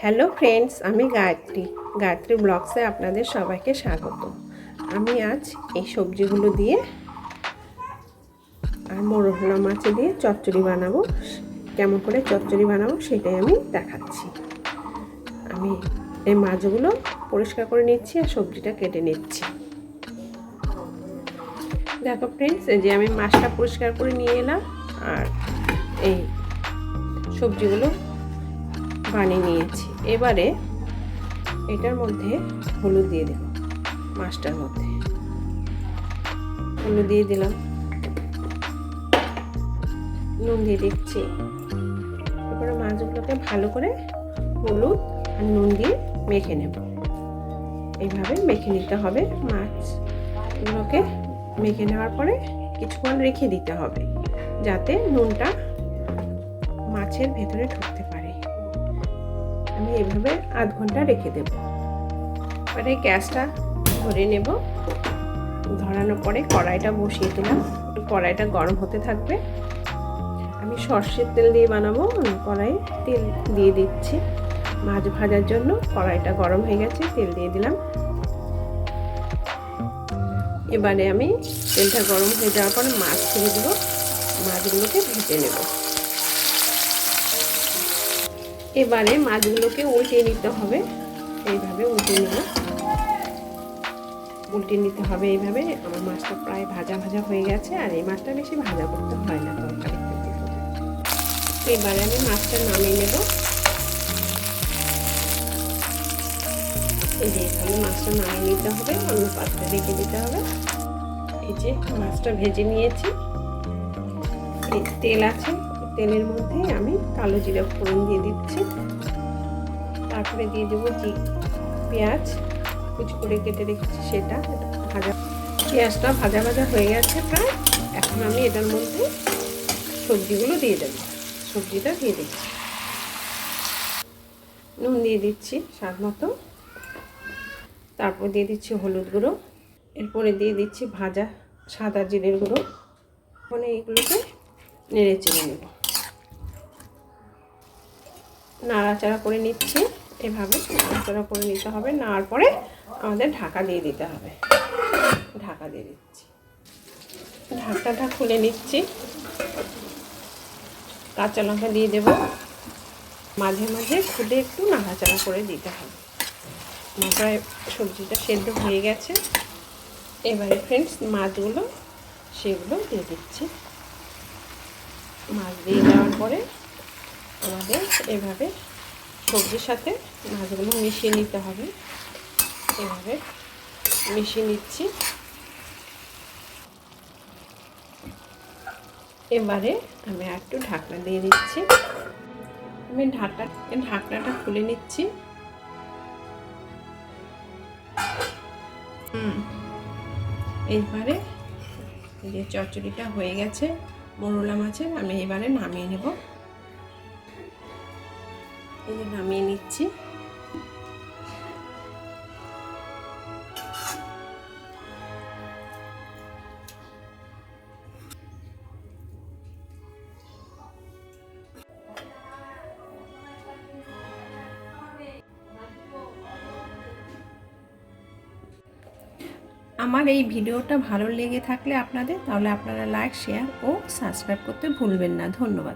Hello friends, আমি গায়ত্রী ব্লগসে আপনাদের সবাইকে স্বাগত। আমি আজ এই সবজিগুলো দিয়ে আর মোরলা মাছ দিয়ে চচ্চড়ি বানাবো। কেমন করে চচ্চড়ি বানাবো সেটাই আমি দেখাচ্ছি। আমি এই মাছগুলো পরিষ্কার করে নিচ্ছি আর সবজিটা কেটে নিচ্ছি। দেখো ফ্রেন্ডস, এই যে আমি মাছটা পরিষ্কার করে নিয়ে এলাম আর এই সবজিগুলো বানিয়ে নিয়েছি। এবারে এটার মধ্যে হলুদ দিয়ে দেব, মাছটার মধ্যে হলুদ দিয়ে দিলাম, নুন দিয়ে দিচ্ছি। এরপরে মাছগুলোকে ভালো করে হলুদ আর নুন দিয়ে মেখে নেব। এইভাবে মেখে নিতে হবে। মাছগুলোকে মেখে নেওয়ার পরে কিছুক্ষণ রেখে দিতে হবে যাতে নুনটা মাছের ভেতরে ঢুকতে পারে। আমি এইভাবে আধ ঘন্টা রেখে দেব। এবারে গ্যাসটা ধরে নেব। ধরানোর পরে কড়াইটা বসিয়ে দিলাম। কড়াইটা গরম হতে থাকবে। আমি সর্ষের তেল দিয়ে বানাবো। কড়াইয়ে তেল দিয়ে দিচ্ছি মাছ ভাজার জন্য। কড়াইটা গরম হয়ে গেছে, তেল দিয়ে দিলাম। এবারে আমি তেলটা গরম হয়ে যাওয়ার পর মাছ ছেড়ে দেবো। মাছগুলোকে ভেজে নেব। এবারে মাছগুলোকে উল্টে নিতে হবে। এইভাবে উল্টে নিতে হবে। এইভাবে আমার মাছটা প্রায় ভাজা ভাজা হয়ে গেছে। আর এই মাছটা বেশি ভাজা করতে হয় না তরকারিতে। এবারে আমি মাছটা নামিয়ে নেব। এই যে এখানে মাছটা নামিয়ে নিতে হবে, অন্য পাত্রে রেখে দিতে হবে। এই যে মাছটা ভেজে নিয়েছি। এই তেল আছে, তেলের মধ্যে আমি কালো জিরা ফোড়ন দিয়ে দিচ্ছি। তারপরে দিয়ে দেবো পেঁয়াজ কুচি করে কেটে রেখেছি, সেটা ভাজা। পেঁয়াজটা ভাজা ভাজা হয়ে গেছে প্রায়। এখন আমি এটার মধ্যে সবজিগুলো দিয়ে দেবো। সবজিটা দিয়ে দিচ্ছি, নুন দিয়ে দিচ্ছি স্বাদ মতো। তারপর দিয়ে দিচ্ছি হলুদ গুঁড়ো। এরপরে দিয়ে দিচ্ছি ভাজা সাদা জিরের গুঁড়ো। এখন এইগুলোকে নেড়ে চেড়ে নেব। নাড়াচাড়া করে নিচ্ছি। এভাবে নাড়াচাড়া করে নিতে হবে। নাড়ার পরে আমাদের ঢাকা দিয়ে দিতে হবে। ঢাকা দিয়ে দিচ্ছি। ঢাকনাটা খুলে নিচ্ছি। কাঁচা লঙ্কা দিয়ে দেব। মাঝে মাঝে খুলে একটু নাড়াচাড়া করে দিতে হবে। প্রায় সবজিটা সেদ্ধ হয়ে গেছে। এবারে ফ্রেন্ডস মাছগুলো সেগুলো দিয়ে দিচ্ছি। মাছ দিয়ে দেওয়ার পরে আমাদের এভাবে সবজির সাথে মাছগুলো মিশিয়ে নিতে হবে। এভাবে মিশিয়ে নিচ্ছি। এবারে আমি একটু ঢাকনা দিয়ে দিচ্ছি। আমি ঢাকনাটা খুলে নিচ্ছি। এইবারে এই যে চচ্চড়িটা হয়ে গেছে মোরলা মাছের, আমি এবারে নামিয়ে নেব। এই যে নামিয়ে নিচ্ছি। আমার এই ভিডিওটা ভালো লেগে থাকলে তাহলে আপনারা লাইক, শেয়ার ও সাবস্ক্রাইব করতে ভুলবেন না। ধন্যবাদ।